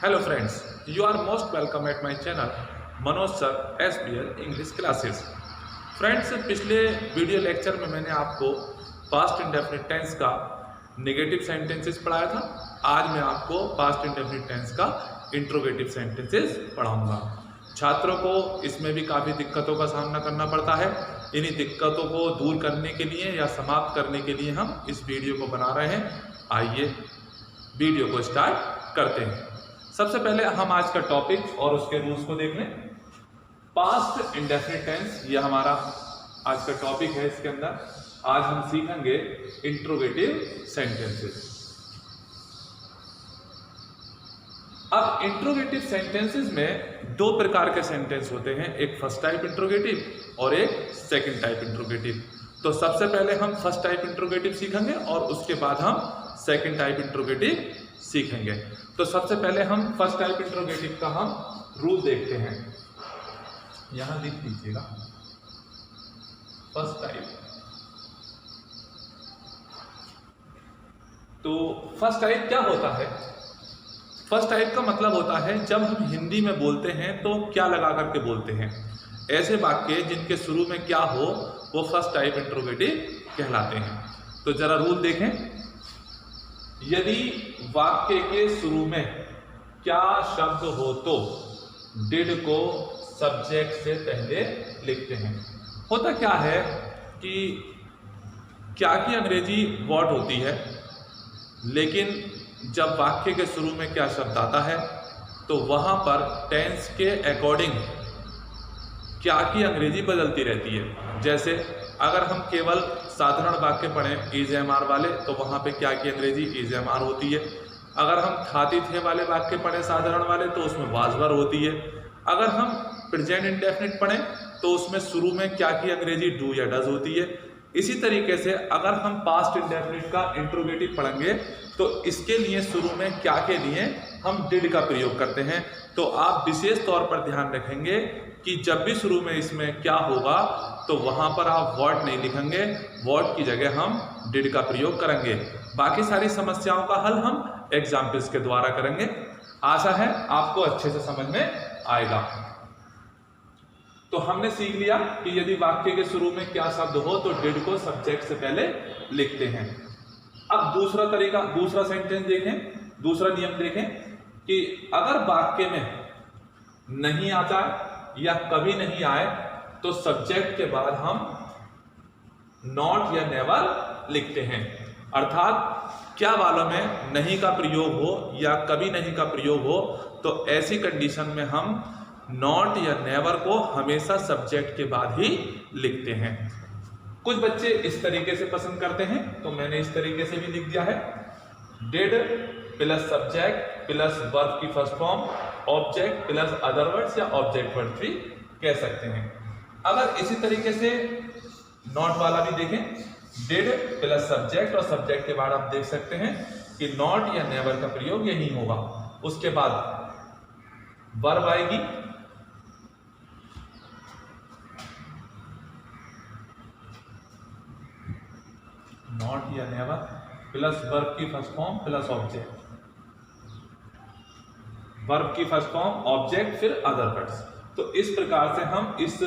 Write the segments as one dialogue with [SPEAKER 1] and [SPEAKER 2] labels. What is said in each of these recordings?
[SPEAKER 1] Hello friends, you are most welcome at my channel Manoj sir SBL English classes. Friends, पिछले video lecture में मैंने आपको past indefinite tense का negative sentences पढ़ाया था। आज मैं आपको पास्ट इंडेफिनिट टेंस का इंट्रोगेटिव सेंटेंसेस पढ़ाऊंगा। छात्रों को इसमें भी काफ़ी दिक्कतों का सामना करना पड़ता है। इन्हीं दिक्कतों को दूर करने के लिए या समाप्त करने के लिए हम इस वीडियो को बना रहे हैं। आइए वीडियो को स्टार्ट करते हैं। सबसे पहले हम आज का टॉपिक और उसके रूल्स को देख लें। पास्ट इंडेफिनिट टेंस ये हमारा आज का टॉपिक है। इसके अंदर आज हम सीखेंगे इंट्रोगेटिव सेंटेंसेस। अब इंट्रोगेटिव सेंटेंसेस में दो प्रकार के सेंटेंस होते हैं, एक फर्स्ट टाइप इंट्रोगेटिव और एक सेकंड टाइप इंट्रोगेटिव। तो सबसे पहले हम फर्स्ट टाइप इंट्रोगेटिव सीखेंगे और उसके बाद हम सेकंड टाइप इंट्रोगेटिव सीखेंगे। तो सबसे पहले हम फर्स्ट टाइप इंट्रोगेटिव का हम रूल देखते हैं। यहां लिख दीजिएगा फर्स्ट टाइप। तो फर्स्ट टाइप क्या होता है? फर्स्ट टाइप का मतलब होता है जब हम हिंदी में बोलते हैं तो क्या लगा करके बोलते हैं। ऐसे वाक्य जिनके शुरू में क्या हो वो फर्स्ट टाइप इंट्रोगेटिव कहलाते हैं। तो जरा रूल देखें। यदि वाक्य के शुरू में क्या शब्द हो तो डिड को सब्जेक्ट से पहले लिखते हैं। होता क्या है कि क्या की अंग्रेजी वर्ड होती है, लेकिन जब वाक्य के शुरू में क्या शब्द आता है तो वहां पर टेंस के अकॉर्डिंग क्या की अंग्रेजी बदलती रहती है। जैसे अगर हम केवल साधारण वाक्य पढ़ें इज एम आर वाले तो वहां पे क्या की अंग्रेजी इज एम आर होती है। अगर हम थाती थे वाले वाक्य पढ़ें साधारण वाले तो उसमें वाज वर होती है। अगर हम प्रेजेंट इंडेफिनिट पढ़ें तो उसमें शुरू में क्या की अंग्रेजी डू या डज होती है। इसी तरीके से अगर हम पास्ट इंडेफिनिट का इंट्रोगेटिव पढ़ेंगे तो इसके लिए शुरू में क्या के लिए हम डिड का प्रयोग करते हैं। तो आप विशेष तौर पर ध्यान रखेंगे कि जब भी शुरू में इसमें क्या होगा तो वहां पर आप वर्ड नहीं लिखेंगे, वर्ड की जगह हम डिड का प्रयोग करेंगे। बाकी सारी समस्याओं का हल हम एग्जाम्पल्स के द्वारा करेंगे। आशा है आपको अच्छे से समझ में आएगा। तो हमने सीख लिया कि यदि वाक्य के शुरू में क्या शब्द हो तो डिड को सब्जेक्ट से पहले लिखते हैं। अब दूसरा तरीका, दूसरा सेंटेंस देखें, दूसरा नियम देखें कि अगर वाक्य में नहीं आता या कभी नहीं आए तो सब्जेक्ट के बाद हम नॉट या नेवर लिखते हैं। अर्थात क्या वालों में नहीं का प्रयोग हो या कभी नहीं का प्रयोग हो तो ऐसी कंडीशन में हम नॉट या नेवर को हमेशा सब्जेक्ट के बाद ही लिखते हैं। कुछ बच्चे इस तरीके से पसंद करते हैं तो मैंने इस तरीके से भी लिख दिया है, did plus subject plus verb की first form object plus other words या ऑब्जेक्ट वर्ड भी कह सकते हैं। अगर इसी तरीके से नॉट वाला भी देखें, डिड प्लस सब्जेक्ट और सब्जेक्ट के बाद आप देख सकते हैं कि नॉट या नेवर का प्रयोग यही होगा। उसके बाद वर्ब आएगी, नॉट या नेवर प्लस वर्ब की first form plus object, verb की फर्स्ट फॉर्म ऑब्जेक्ट फिर अदर वर्ड्स। तो इस प्रकार से हम इस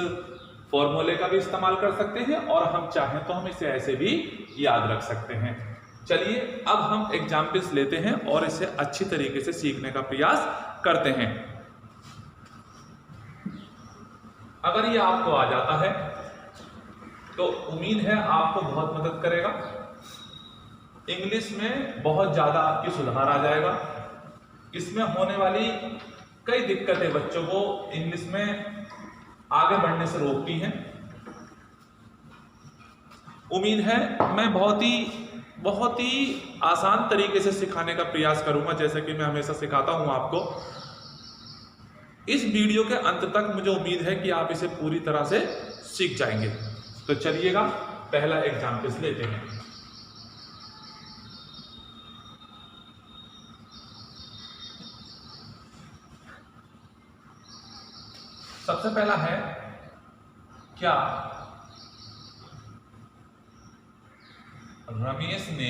[SPEAKER 1] फॉर्मूले का भी इस्तेमाल कर सकते हैं और हम चाहें तो हम इसे ऐसे भी याद रख सकते हैं। चलिए अब हम एग्जाम्पल्स लेते हैं और इसे अच्छी तरीके से सीखने का प्रयास करते हैं। अगर ये आपको आ जाता है तो उम्मीद है आपको बहुत मदद करेगा। इंग्लिश में बहुत ज्यादा आपकी सुधार आ जाएगा। इसमें होने वाली कई दिक्कतें बच्चों को इंग्लिश में आगे बढ़ने से रोकती हैं। उम्मीद है मैं बहुत ही आसान तरीके से सिखाने का प्रयास करूंगा, जैसे कि मैं हमेशा सिखाता हूं आपको। इस वीडियो के अंत तक मुझे उम्मीद है कि आप इसे पूरी तरह से सीख जाएंगे। तो चलिएगा पहला एग्जाम्पल लेते हैं। सबसे पहला है क्या रमेश ने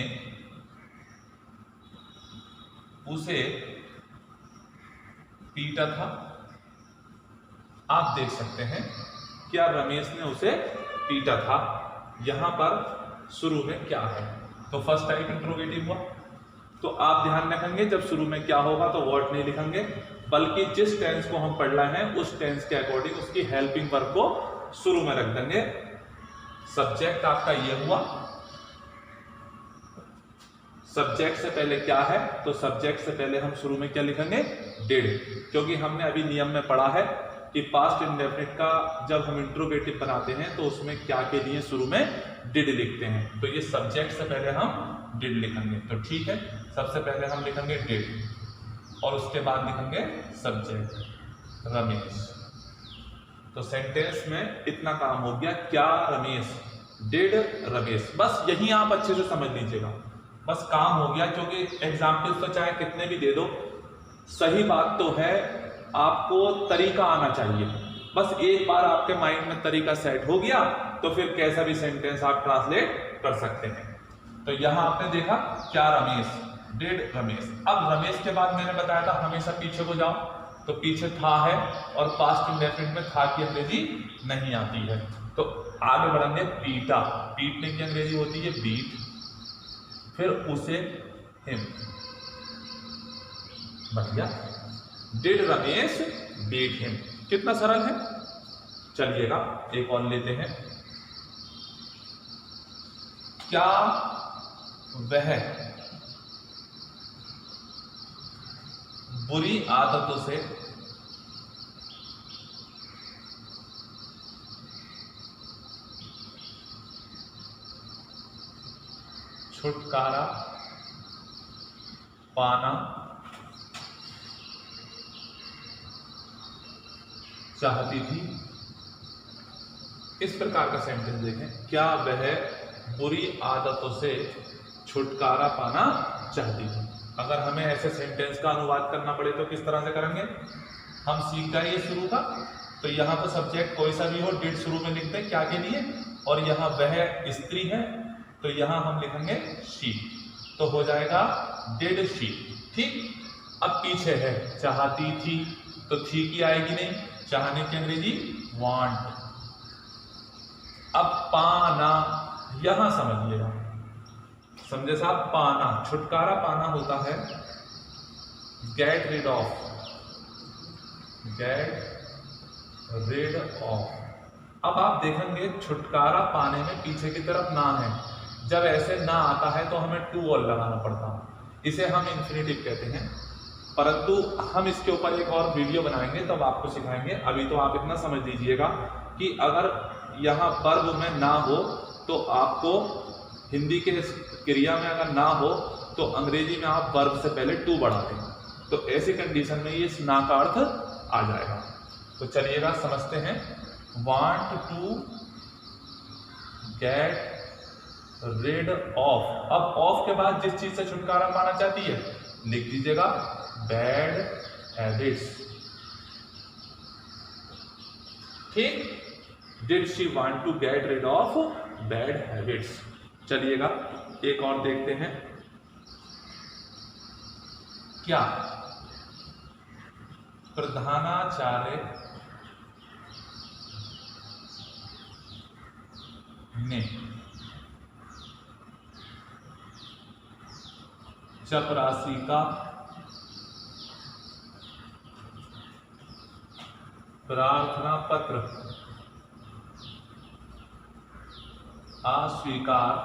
[SPEAKER 1] उसे पीटा था। आप देख सकते हैं क्या रमेश ने उसे पीटा था। यहां पर शुरू में क्या है, तो फर्स्ट टाइप इंट्रोगेटिव हुआ। तो आप ध्यान रखेंगे जब शुरू में क्या होगा तो वर्ड नहीं लिखेंगे, बल्कि जिस टेंस को हम पढ़ रहे हैं उस टेंस के अकॉर्डिंग उसकी हेल्पिंग वर्ब को शुरू में रख देंगे। सब्जेक्ट आपका ये हुआ। सब्जेक्ट से पहले क्या है, तो सब्जेक्ट से पहले हम शुरू में क्या लिखेंगे, डिड, क्योंकि हमने अभी नियम में पढ़ा है कि पास्ट इंडेफिनिट का जब हम इंट्रोगेटिव बनाते हैं तो उसमें क्या के लिए शुरू में डिड लिखते हैं। तो ये सब्जेक्ट से पहले हम डिड लिखेंगे। तो ठीक है, सबसे पहले हम लिखेंगे डिड और उसके बाद लिखेंगे सब्जेक्ट रमेश। तो सेंटेंस में इतना काम हो गया, क्या रमेश, डिड रमेश। बस यही आप अच्छे से समझ लीजिएगा, बस काम हो गया। क्योंकि एग्जाम्पल्स तो चाहे कितने भी दे दो, सही बात तो है आपको तरीका आना चाहिए। बस एक बार आपके माइंड में तरीका सेट हो गया तो फिर कैसा भी सेंटेंस आप ट्रांसलेट कर सकते हैं। तो यहां आपने देखा क्या रमेश, डिड रमेश। अब रमेश के बाद मैंने बताया था हमेशा पीछे को जाओ, तो पीछे था है और पास्ट इंडेफिनिट में था की अंग्रेजी नहीं आती है। तो आगे बढ़ेंगे, पीटा, पीटने की अंग्रेजी होती है बीट, फिर उसे हिम। बढ़िया, डिड रमेश बीट हिम, कितना सरल है। चलिएगा एक और लेते हैं, क्या वह बुरी आदतों से छुटकारा पाना चाहती थी। इस प्रकार का सेंटेंस देखें, क्या वह बुरी आदतों से छुटकारा पाना चाहती थी। अगर हमें ऐसे सेंटेंस का अनुवाद करना पड़े तो किस तरह से करेंगे, हम सीख गए ये शुरू का, तो यहाँ तो सब्जेक्ट कोई सा भी हो डिड शुरू में लिखते हैं क्या के लिए, और यहाँ वह स्त्री है तो यहाँ हम लिखेंगे शी, तो हो जाएगा डिड शी। ठीक, अब पीछे है चाहती थी, तो थी की आएगी नहीं, चाहने की अंग्रेजी वांट। अब पाना, यहां समझिएगा, समझे साहब, पाना, छुटकारा पाना होता है get rid of, get rid of. अब आप देखेंगे छुटकारा पाने में पीछे की तरफ ना है, जब ऐसे ना आता है तो हमें टू ऑल लगाना पड़ता है, इसे हम इंफिनिटिव कहते हैं। परंतु हम इसके ऊपर एक और वीडियो बनाएंगे तब आपको सिखाएंगे। अभी तो आप इतना समझ लीजिएगा कि अगर यहाँ वर्ब में ना हो तो आपको हिंदी के क्रिया में अगर ना हो तो अंग्रेजी में आप वर्ब से पहले टू बढ़ाते हैं, तो ऐसी कंडीशन में ये ना का अर्थ आ जाएगा। तो चलिएगा समझते हैं, want to get rid of. अब ऑफ के बाद जिस चीज से छुटकारा पाना चाहती है लिख दीजिएगा बैड हैबिट्स। ठीक, did she want to get rid of bad habits. चलिएगा एक और देखते हैं, क्या प्रधानाचार्य ने चपरासी का प्रार्थना पत्र अस्वीकार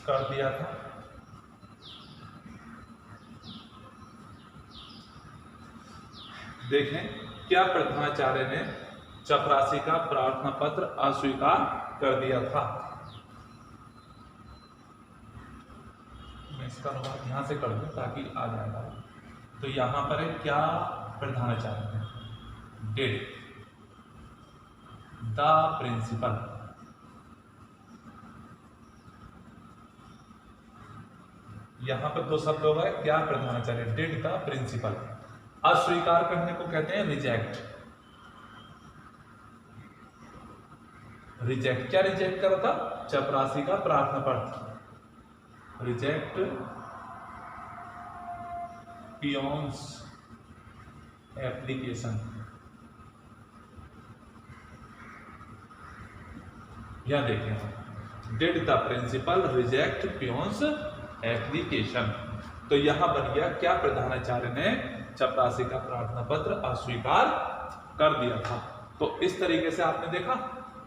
[SPEAKER 1] कर दिया था। देखें, क्या प्रधानाचार्य ने चपरासी का प्रार्थना पत्र अस्वीकार कर दिया था। मैं इसका अनुवाद यहां से कर दूं ताकि आ जाएगा। तो यहां पर है क्या प्रधानाचार्य ने, डिड द प्रिंसिपल, यहां पर दो शब्द हो गए, क्या प्रधानाचार्य, डिड द प्रिंसिपल। अस्वीकार करने को कहते हैं रिजेक्ट, रिजेक्ट, क्या रिजेक्ट करा था? चपरासी का प्रार्थना पत्र। Reject peon's application. यह देखें, did the principal reject peon's application. तो यहां बन गया क्या? प्रधानाचार्य ने चपरासी का प्रार्थना पत्र अस्वीकार कर दिया था। तो इस तरीके से आपने देखा।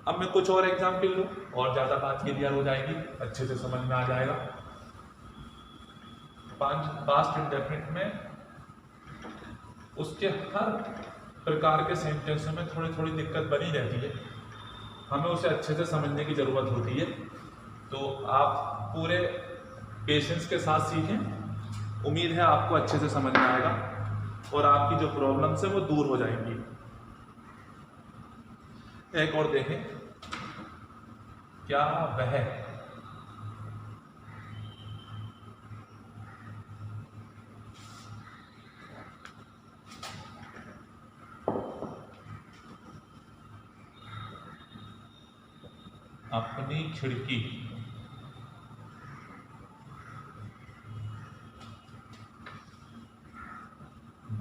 [SPEAKER 1] अब मैं कुछ और एग्जाम्पल लूं और ज्यादा बात क्लियर हो जाएगी, अच्छे से समझ में आ जाएगा। पास्ट इंडेफिनिट में उसके हर प्रकार के सेंटेंसों में थोड़ी थोड़ी दिक्कत बनी रहती है, हमें उसे अच्छे से समझने की जरूरत होती है। तो आप पूरे पेशेंस के साथ सीखें, उम्मीद है आपको अच्छे से समझ में आएगा और आपकी जो प्रॉब्लम्स है वो दूर हो जाएंगी। एक और देखें, क्या वह अपनी खिड़की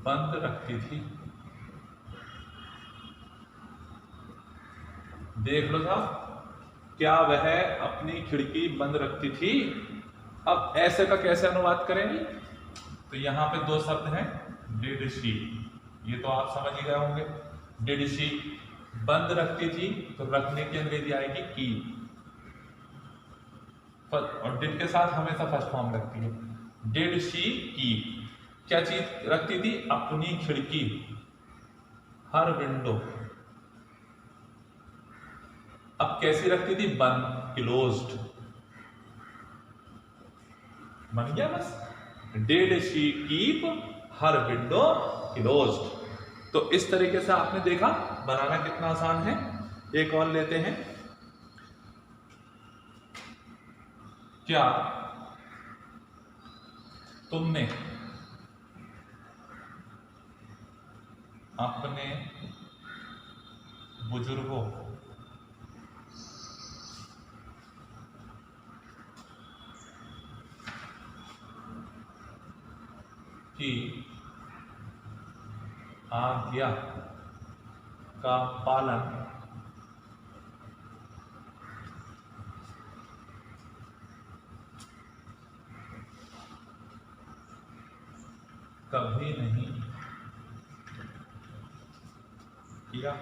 [SPEAKER 1] बंद रखती थी? देख लो साहब, क्या वह अपनी खिड़की बंद रखती थी? अब ऐसे का कैसे अनुवाद करेंगे? तो यहां पे दो शब्द हैं, डिड शी, ये तो आप समझ ही गए होंगे। डिड शी बंद रखती थी, तो रखने की अंग्रेजी आएगी की, और डिड के साथ हमेशा फर्स्ट फॉर्म लगती है। डिड शी की, क्या चीज रखती थी? अपनी खिड़की, हर विंडो। अब कैसी रखती थी? बंद, क्लोज्ड। बन गया बस। Did she keep her window closed. तो इस तरीके से आपने देखा बनाना कितना आसान है। एक और लेते हैं, क्या तुमने अपने बुजुर्गों की आज्ञा का पालन कभी नहीं किया?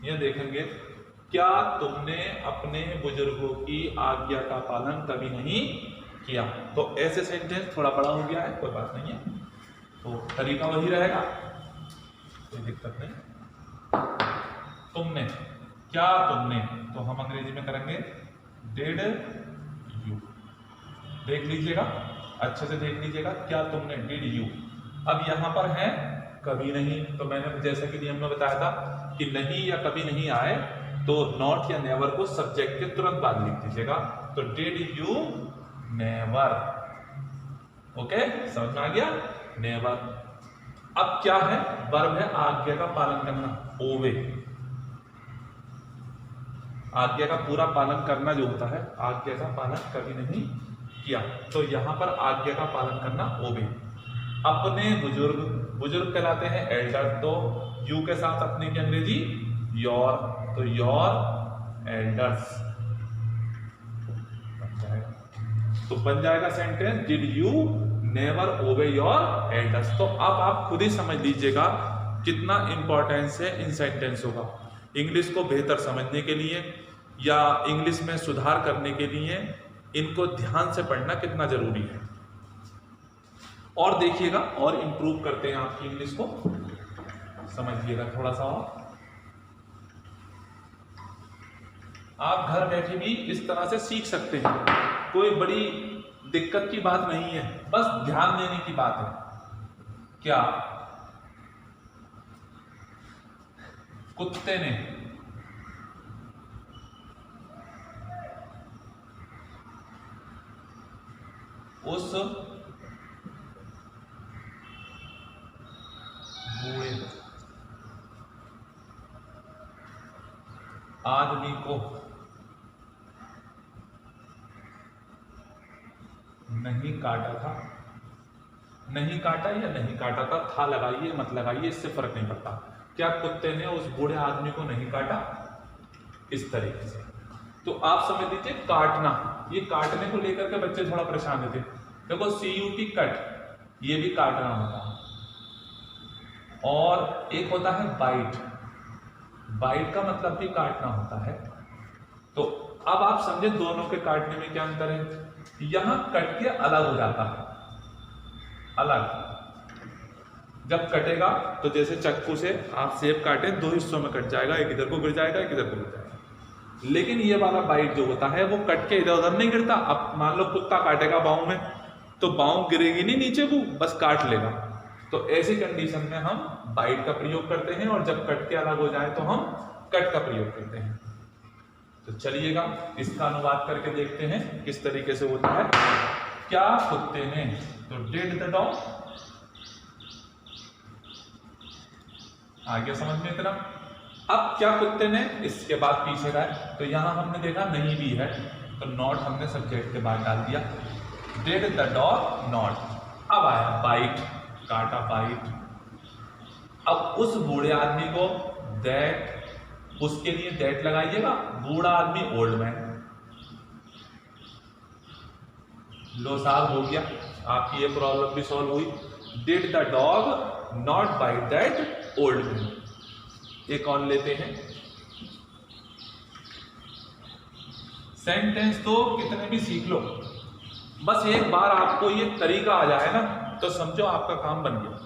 [SPEAKER 1] यह देखेंगे, क्या तुमने अपने बुजुर्गों की आज्ञा का पालन कभी नहीं किया? तो ऐसे सेंटेंस थोड़ा बड़ा हो गया है, कोई बात नहीं है, तो तरीका वही रहेगा, कोई दिक्कत नहीं। तुमने, क्या तुमने, तो हम अंग्रेजी में करेंगे डिड यू। देख लीजिएगा, अच्छे से देख लीजिएगा, क्या तुमने, डिड यू। अब यहां पर है कभी नहीं, तो मैंने जैसा कि नियम में बताया था कि नहीं या कभी नहीं आए तो नॉट या नेवर को सब्जेक्ट के तुरंत बाद लिख दीजिएगा। तो डिड यू नेवर, ओके, समझ में आ गया? नेवर। अब क्या है? वर्ब है आज्ञा का पालन करना, ओवे। आज्ञा का पूरा पालन करना जो होता है, आज्ञा का पालन कभी नहीं किया, तो यहां पर आज्ञा का पालन करना ओबे। अपने बुजुर्ग, बुजुर्ग कहलाते हैं एल्डर, तो यू के साथ अपने की अंग्रेजी योर, तो योर एल्डर्स बन जाएगा। तो बन जाएगा सेंटेंस, डिड यू नेवर ओबे योर एल्डर्स। तो अब आप खुद ही समझ लीजिएगा कितना इंपॉर्टेंस है इन सेंटेंसों का। इंग्लिश को बेहतर समझने के लिए या इंग्लिश में सुधार करने के लिए इनको ध्यान से पढ़ना कितना जरूरी है। और देखिएगा और इंप्रूव करते हैं आपकी इंग्लिश को, समझिएगा थोड़ा सा और। आप घर बैठे भी इस तरह से सीख सकते हैं, कोई बड़ी दिक्कत की बात नहीं है, बस ध्यान देने की बात है। क्या कुत्ते ने उस बूढ़े नहीं काटा था, नहीं काटा या नहीं काटा था लगाइए मत लगाइए, इससे फर्क नहीं पड़ता। क्या कुत्ते ने उस बूढ़े आदमी को नहीं काटा? इस तरीके से। तो आप समझ लीजिए काटना, ये काटने को लेकर के बच्चे थोड़ा परेशान होते। देखो CUT कट, ये भी काटना होता है। और एक होता है बाइट, बाइट का मतलब भी काटना होता है। तो अब आप समझे दोनों के काटने में क्या अंतर है। यहां कट के अलग हो जाता है, अलग। जब कटेगा तो जैसे चक्कू से आप सेब काटे, दो हिस्सों में कट जाएगा, एक इधर को गिर जाएगा, एक इधर को गिर जाएगा। लेकिन ये वाला बाइट जो होता है वो कट के इधर उधर नहीं गिरता। अब मान लो कुत्ता काटेगा बाहों में, तो बाहों गिरेगी नहीं नीचे को, बस काट लेगा। तो ऐसी कंडीशन में हम बाइट का प्रयोग करते हैं, और जब कट के अलग हो जाए तो हम कट का प्रयोग करते हैं। तो चलिएगा इसका अनुवाद करके देखते हैं किस तरीके से होता है। क्या कुत्ते ने, तो डिड द डॉग, आगे समझ में इतना। अब क्या कुत्ते ने, इसके बाद पीछे का है, तो यहां हमने देखा नहीं भी है, तो नॉट हमने सब्जेक्ट के बाद डाल दिया। Did the dog not. अब आया बाइट, काटा बाइट। अब उस बूढ़े आदमी को दैट, उसके लिए दैट लगाइएगा। बूढ़ा आदमी ओल्ड मैन, लो साल हो गया, आपकी ये प्रॉब्लम भी सॉल्व हुई। Did the dog not bite that old man. एक और लेते हैं सेंटेंस, तो कितने भी सीख लो, बस एक बार आपको ये तरीका आ जाए ना तो समझो आपका काम बन गया।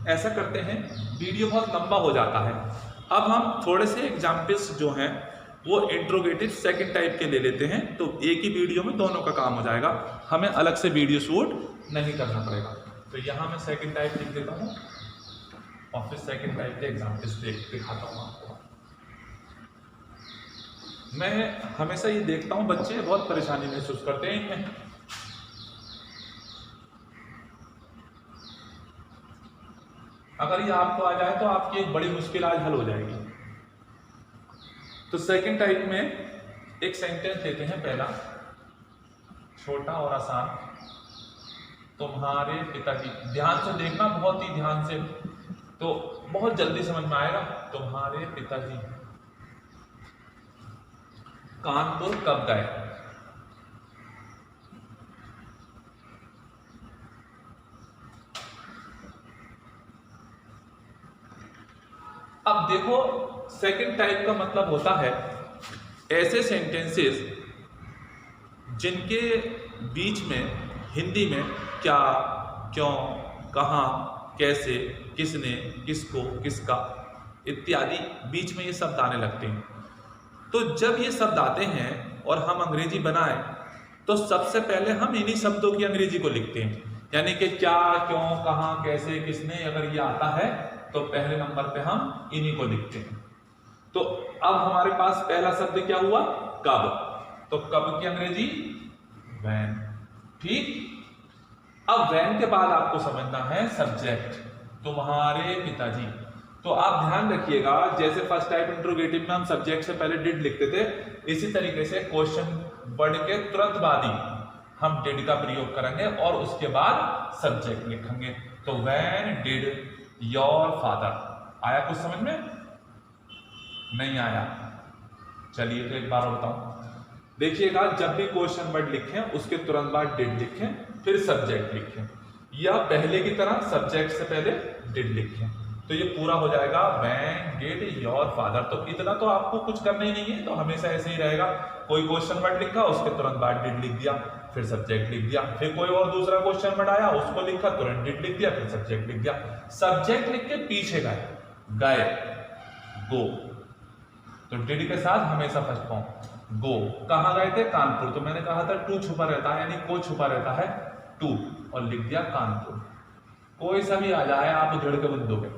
[SPEAKER 1] ऐसा करते हैं, वीडियो बहुत लंबा हो जाता है। अब हम थोड़े से एग्जाम्पल्स जो हैं वो इंट्रोगेटिव सेकंड टाइप के ले लेते हैं, तो एक ही वीडियो में दोनों का काम हो जाएगा, हमें अलग से वीडियो शूट नहीं करना पड़ेगा। तो यहाँ मैं सेकंड टाइप लिख देता हूँ और फिर सेकंड टाइप के एग्जाम्पल्स दिखाता हूँ आपको। मैं हमेशा ये देखता हूँ बच्चे बहुत परेशानी महसूस करते हैं इनमें। अगर ये आपको आ जाए तो आपकी एक बड़ी मुश्किल आज हल हो जाएगी। तो सेकंड टाइप में एक सेंटेंस लेते हैं, पहला छोटा और आसान। तुम्हारे पिताजी, ध्यान से देखना, बहुत ही ध्यान से, तो बहुत जल्दी समझ में आएगा। तुम्हारे पिताजी कानपुर कब गए? अब देखो सेकंड टाइप का मतलब होता है ऐसे सेंटेंसेस जिनके बीच में हिंदी में क्या, क्यों, कहाँ, कैसे, किसने, किसको, किसका इत्यादि बीच में ये शब्द आने लगते हैं। तो जब ये शब्द आते हैं और हम अंग्रेजी बनाएं तो सबसे पहले हम इन्हीं शब्दों की अंग्रेजी को लिखते हैं, यानी कि क्या, क्यों, कहाँ, कैसे, किसने अगर ये आता है तो पहले नंबर पे हम इन्हीं को लिखते हैं। तो अब हमारे पास पहला शब्द क्या हुआ? कब। तो कब की अंग्रेजी व्हेन। ठीक। अब व्हेन के बाद आपको समझना है सब्जेक्ट, तुम्हारे पिताजी। तो आप ध्यान रखिएगा, जैसे फर्स्ट टाइप इंट्रोगेटिव में हम सब्जेक्ट से पहले डिड लिखते थे, इसी तरीके से क्वेश्चन वर्ड के तुरंत बाद ही हम डिड का प्रयोग करेंगे और उसके बाद सब्जेक्ट लिखेंगे। तो व्हेन डिड योर फादर। आया कुछ समझ में? नहीं आया? चलिए तो एक बार और बताऊं। देखिएगा, जब भी क्वेश्चन वर्ड लिखें उसके तुरंत बाद डिड लिखें, फिर सब्जेक्ट लिखें, या पहले की तरह सब्जेक्ट से पहले डिड लिखें, तो ये पूरा हो जाएगा व्हेन डिड योर फादर। तो इतना तो आपको कुछ करना ही नहीं है, तो हमेशा ऐसे ही रहेगा। कोई क्वेश्चन वर्ड लिखा, उसके तुरंत बाद डिड लिख दिया, फिर सब्जेक्ट लिख दिया, फिर कोई और दूसरा क्वेश्चन वर्ड आया, उसको लिखा, तुरंत डिड लिख दिया, फिर सब्जेक्ट लिख दिया। सब्जेक्ट लिख के पीछे गए, गो, तो डिड के साथ हमेशा फर्स्ट फॉर्म गो। कहाँ गए थे? कानपुर। तो मैंने कहा था टू छुपा रहता है, यानी को छुपा रहता है टू, और लिख दिया कानपुर। कोई सा भी आ जाए आप उधेड़ के बन दोगे,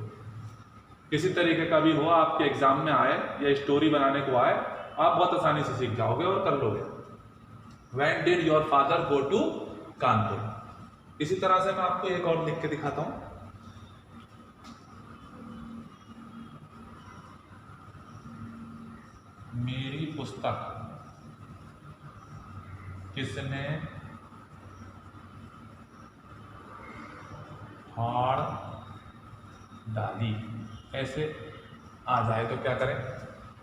[SPEAKER 1] किसी तरीके का भी हो, आपके एग्जाम में आए या स्टोरी बनाने को आए, आप बहुत आसानी से सीख जाओगे और कर लोगे। When did your father go to Kanpur. इसी तरह से मैं आपको एक और लिख के दिखाता हूं। मेरी पुस्तक किसने फाड़ डाली, ऐसे आ जाए तो क्या करें,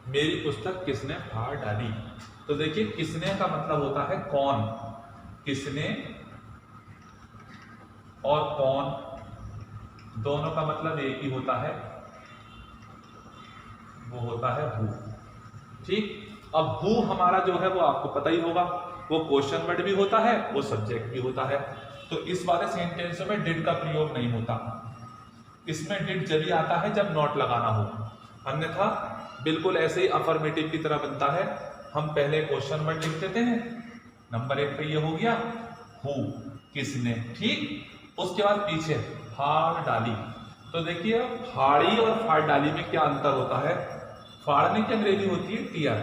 [SPEAKER 1] मेरी पुस्तक किसने फाड़ डाली। तो देखिए किसने का मतलब होता है कौन, किसने और कौन दोनों का मतलब एक ही होता है, वो होता है हु। ठीक, अब हु हमारा जो है वो आपको पता ही होगा, वो क्वेश्चन वर्ड भी होता है, वो सब्जेक्ट भी होता है। तो इस वाले सेंटेंस में डिड का प्रयोग नहीं होता, इसमें डिड जब ही आता है जब नॉट लगाना हो, अन्यथा बिल्कुल ऐसे ही अफर्मेटिव की तरह बनता है। हम पहले क्वेश्चन वर्ड लिख देते हैं, नंबर 1 पे ये हो गया हु, किसने, ठीक। उसके बाद पीछे फाड़ डाली। तो देखिए फाड़ी और फाड़ डाली में क्या अंतर होता है, फाड़ने की अंग्रेजी होती है टीयर,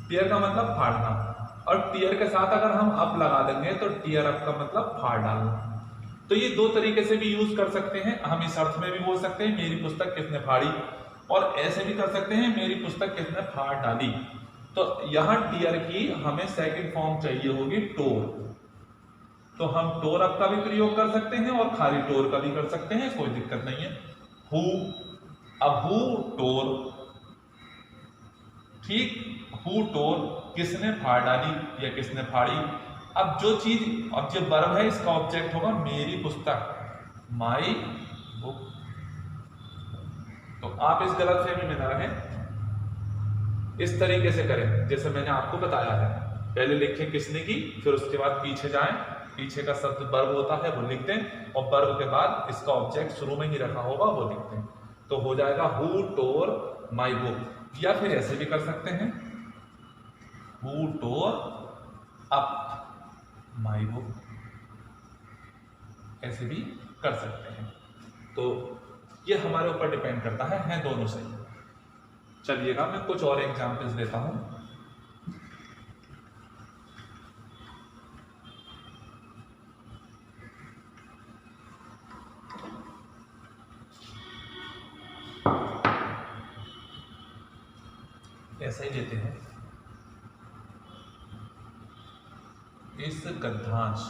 [SPEAKER 1] टीयर का मतलब फाड़ना, और टीयर के साथ अगर हम अप लगा देंगे तो टीयर अप का मतलब फाड़ डालना। तो ये दो तरीके से भी यूज कर सकते हैं, हम इस अर्थ में भी बोल सकते हैं मेरी पुस्तक किसने फाड़ी, और ऐसे भी कर सकते हैं मेरी पुस्तक किसने फाड़ डाली। तो यहां टीयर की हमें सेकंड फॉर्म चाहिए होगी टोर, तो हम टोर अप का भी प्रयोग कर सकते हैं और खाली टोर का भी कर सकते हैं, कोई दिक्कत नहीं है। हु, अब हु टोर, ठीक, हु टोर किसने फाड़ डाली या किसने फाड़ी। अब जो चीज, अब जो वर्ब है इसका ऑब्जेक्ट होगा मेरी पुस्तक, माई बुक। तो आप इस गलतफहमी में न रहें, इस तरीके से करें जैसे मैंने आपको बताया है, पहले लिखें किसने की, फिर उसके बाद पीछे जाएं, पीछे का शब्द वर्ब होता है वो लिख दें, और वर्ब के बाद इसका ऑब्जेक्ट शुरू में ही रखा होगा वो लिख दें, तो हो जाएगा हु टोर माई बुक। या फिर ऐसे भी कर सकते हैं who tore up my book, ऐसे भी कर सकते हैं। तो ये हमारे ऊपर डिपेंड करता है दोनों सही। चलिएगा मैं कुछ और एग्जाम्पल्स देता हूं। ऐसा ही लेते हैं, इस गद्यांश,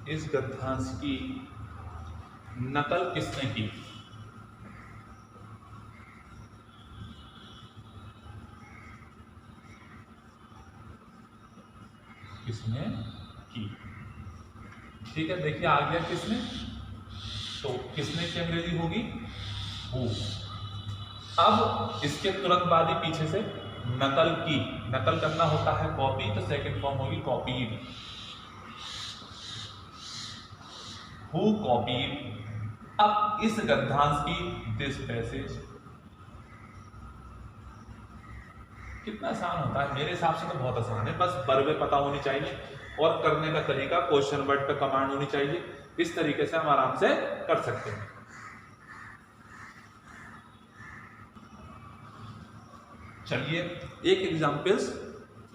[SPEAKER 1] इस गद्यांश की नकल किसने की, किसने की, ठीक है। देखिए आ गया किसने, तो किसने की अंग्रेजी होगी हु। अब इसके तुरंत बाद ही पीछे से नकल की, नकल करना होता है कॉपी, तो सेकंड फॉर्म होगी कॉपीड, हु कॉपीड। अब इस गद्यांश की दिस पैसेज, कितना आसान होता है, मेरे हिसाब से तो बहुत आसान है, बस वर्ब पता होनी चाहिए और करने का तरीका क्वेश्चन वर्ड पे कमांड होनी चाहिए, इस तरीके से हम आराम से कर सकते हैं। चलिए एक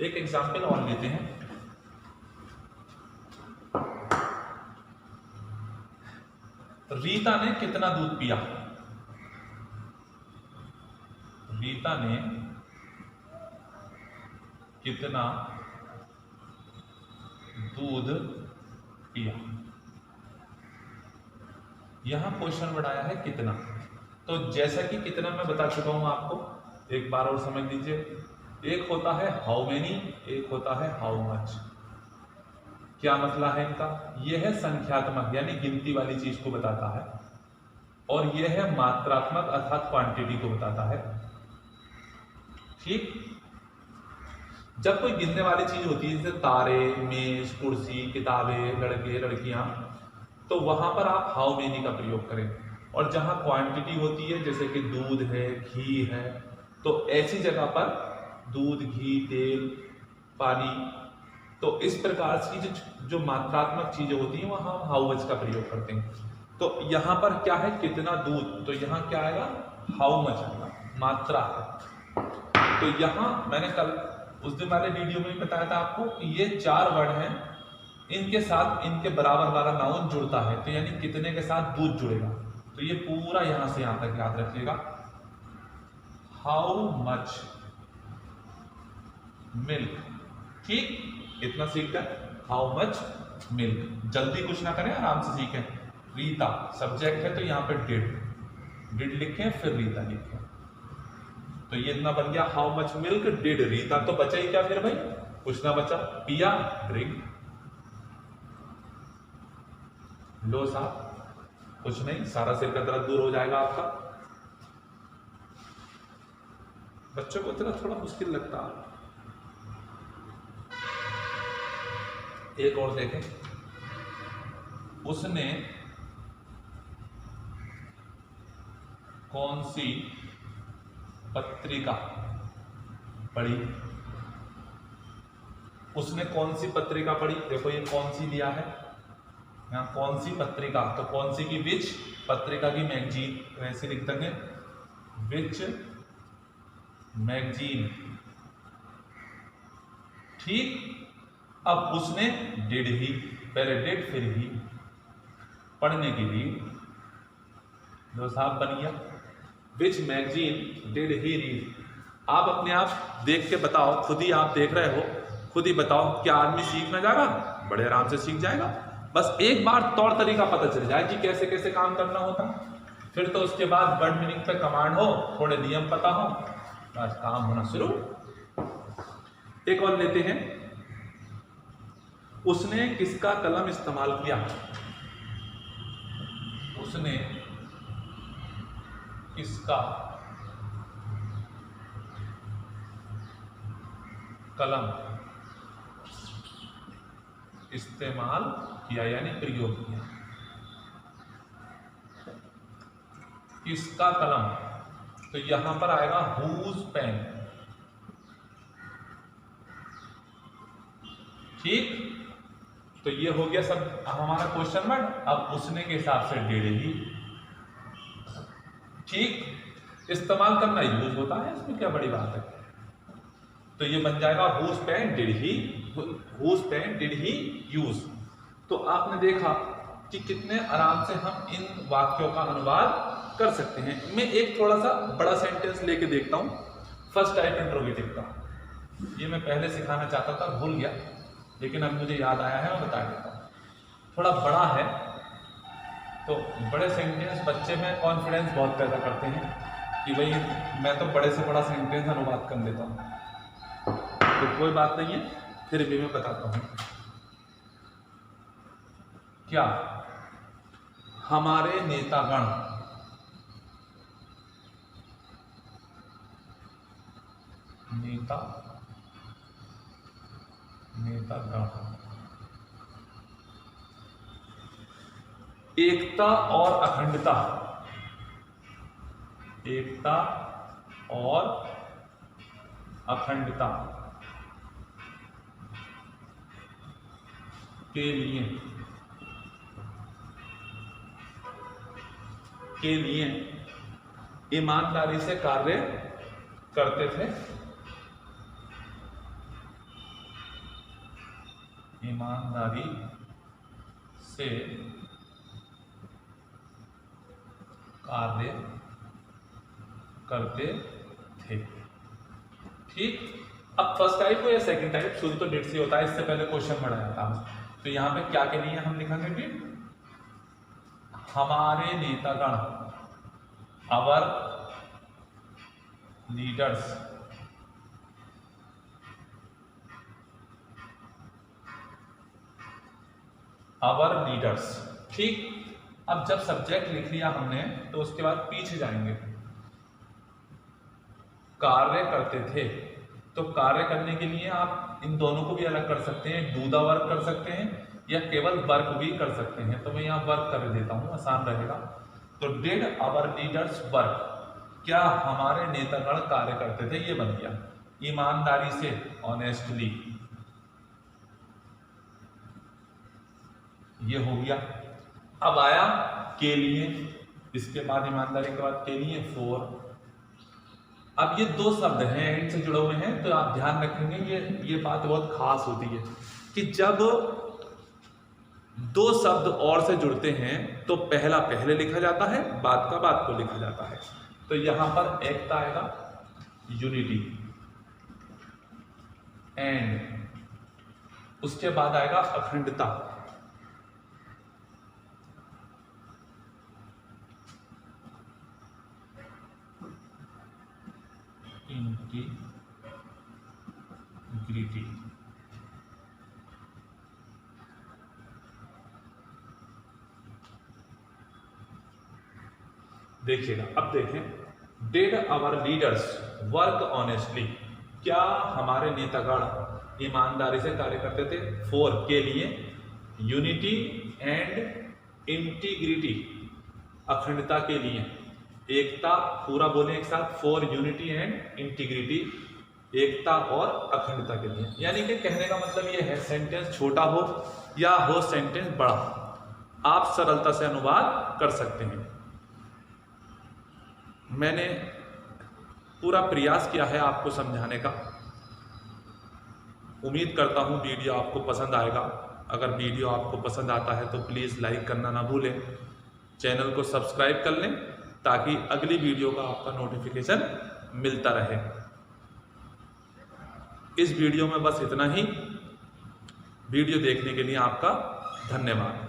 [SPEAKER 1] एग्जाम्पल और लेते हैं। रीता ने कितना दूध पिया, रीता ने कितना दूध पिया, यहां क्वेश्चन वर्ड आया है कितना। तो जैसा कि कितना मैं बता चुका हूं आपको, एक बार और समझ लीजिए, एक होता है हाउ मेनी, एक होता है हाउ मच। क्या मतलब है इनका, यह है संख्यात्मक यानी गिनती वाली चीज को बताता है, और यह है मात्रात्मक अर्थात क्वांटिटी को बताता है, ठीक। जब कोई गिनने वाली चीज होती है जैसे तारे, मेज, कुर्सी, किताबें, लड़के, लड़कियां, तो वहां पर आप हाउ मेनी का प्रयोग करें। और जहां क्वांटिटी होती है जैसे कि दूध है, घी है, तो ऐसी जगह पर दूध, घी, तेल, पानी, तो इस प्रकार की जो मात्रात्मक चीजें होती हैं वहां हम हाउ मच का प्रयोग करते हैं। तो यहां पर क्या है, कितना दूध, तो यहां क्या आएगा, हाउ मच आएगा, मात्रा है। तो यहां मैंने कल उस दिन वाले वीडियो में बताया था आपको कि ये 4 वर्ड हैं, इनके साथ इनके बराबर वाला नाउन जुड़ता है, तो यानी कितने के साथ दूध जुड़ेगा, तो ये पूरा यहां से यहां तक याद रखिएगा, हाउ मच मिल्क, ठीक, इतना सीख गए। हाउ मच मिल्क, जल्दी कुछ ना करें, आराम से सीखें। रीता सब्जेक्ट है तो यहाँ पे डिड लिखें, फिर रीता लिखें, तो ये इतना बन गया how much milk did Rita. तो बचा ही क्या फिर भाई, कुछ ना बचा, पिया ड्रिंक। लो साहब, कुछ नहीं, सारा सिर का दर्द दूर हो जाएगा आपका। बच्चों को इतना थोड़ा मुश्किल लगता है। एक और देखें, उसने कौन सी पत्रिका पढ़ी, उसने कौन सी पत्रिका पढ़ी। देखो ये कौन सी दिया है, यहाँ कौन सी पत्रिका, तो कौन सी की विच, पत्रिका की मैगजीन, तो ऐसे लिख देंगे विच मैगजीन, ठीक। अब उसने डिड ही, पहले डिड फिर ही, पढ़ने के लिए जो साहब बन गया which magazine did he read. आप अपने आप देख के बताओ, खुद ही आप देख रहे हो, खुद ही बताओ, क्या आदमी सीख ना जाएगा, बड़े आराम से सीख जाएगा। बस एक बार तौर तरीका पता चल जाए कि कैसे कैसे काम करना होता, फिर तो उसके बाद वर्ड मीनिंग पे कमांड हो, थोड़े नियम पता हो, बस काम होना शुरू। एक और लेते हैं, उसने किसका कलम इस्तेमाल किया, उसने किसका कलम इस्तेमाल किया, यानी प्रयोग किया, किसका कलम, तो यहां पर आएगा हुज पेन, ठीक। तो ये हो गया सब हमारा क्वेश्चन वर्ड। अब उसने के हिसाब से डिड ही, ठीक, इस्तेमाल करना यूज होता है, इसमें क्या बड़ी बात है। तो ये बन जाएगा whose pen did he, whose pen did he use. तो आपने देखा कि कितने आराम से हम इन वाक्यों का अनुवाद कर सकते हैं। मैं एक थोड़ा सा बड़ा सेंटेंस लेके देखता हूं, फर्स्ट टाइप इंट्रोगेटिव का। ये मैं पहले सिखाना चाहता था, भूल गया, लेकिन अब मुझे याद आया है, मैं बता देता हूँ। थोड़ा बड़ा है तो बड़े सेंटेंस बच्चे में कॉन्फिडेंस बहुत पैदा करते हैं कि भाई मैं तो बड़े से बड़ा सेंटेंस अनुवाद कर लेता हूँ, तो कोई बात नहीं है, फिर भी मैं बताता हूँ। क्या हमारे नेतागण नेतागण एकता और अखंडता, एकता और अखंडता के लिए ईमानदारी से कार्य करते थे, ईमानदारी से कार्य करते थे, ठीक। अब फर्स्ट टाइप हो या सेकंड टाइप, शुरू तो डिड से होता है, इससे पहले क्वेश्चन बढ़ाया था। तो यहां पे क्या के लिए हम लिखेंगे डिड, हमारे नेतागण, आवर लीडर्स, आवर लीडर्स, ठीक। अब जब सब्जेक्ट लिख लिया हमने तो उसके बाद पीछे जाएंगे, कार्य करते थे, तो कार्य करने के लिए आप इन दोनों को भी अलग कर सकते हैं, डू द वर्क कर सकते हैं या केवल वर्क भी कर सकते हैं। तो मैं यहाँ वर्क कर देता हूँ, आसान रहेगा। तो डिड आवर लीडर्स वर्क, क्या हमारे नेतागण कार्य करते थे, ये बन गया ईमानदारी से, ऑनेस्टली, ये हो गया। अब आया के लिए, इसके बाद ईमानदारी के बाद के लिए फॉर। अब ये दो शब्द हैं एंड से जुड़े हुए हैं, तो आप ध्यान रखेंगे ये बात बहुत खास होती है कि जब दो शब्द और से जुड़ते हैं तो पहला पहले लिखा जाता है, बाद का बाद को लिखा जाता है। तो यहां पर एकता आएगा, यूनिटी, एंड उसके बाद आएगा अखंडता। इंटीग्रिटी। देखिएगा, अब देखें, did our leaders work honestly, क्या हमारे नेतागण ईमानदारी से कार्य करते थे? फॉर के लिए, यूनिटी एंड इंटीग्रिटी, अखंडता के लिए, एकता, पूरा बोले एक साथ, फॉर यूनिटी एंड इंटीग्रिटी, एकता और अखंडता के लिए। यानी कि कहने का मतलब ये है, सेंटेंस छोटा हो या हो सेंटेंस बड़ा, आप सरलता से अनुवाद कर सकते हैं। मैंने पूरा प्रयास किया है आपको समझाने का। उम्मीद करता हूँ वीडियो आपको पसंद आएगा। अगर वीडियो आपको पसंद आता है तो प्लीज़ लाइक करना ना भूलें, चैनल को सब्सक्राइब कर लें ताकि अगली वीडियो का आपका नोटिफिकेशन मिलता रहे। इस वीडियो में बस इतना ही। वीडियो देखने के लिए आपका धन्यवाद।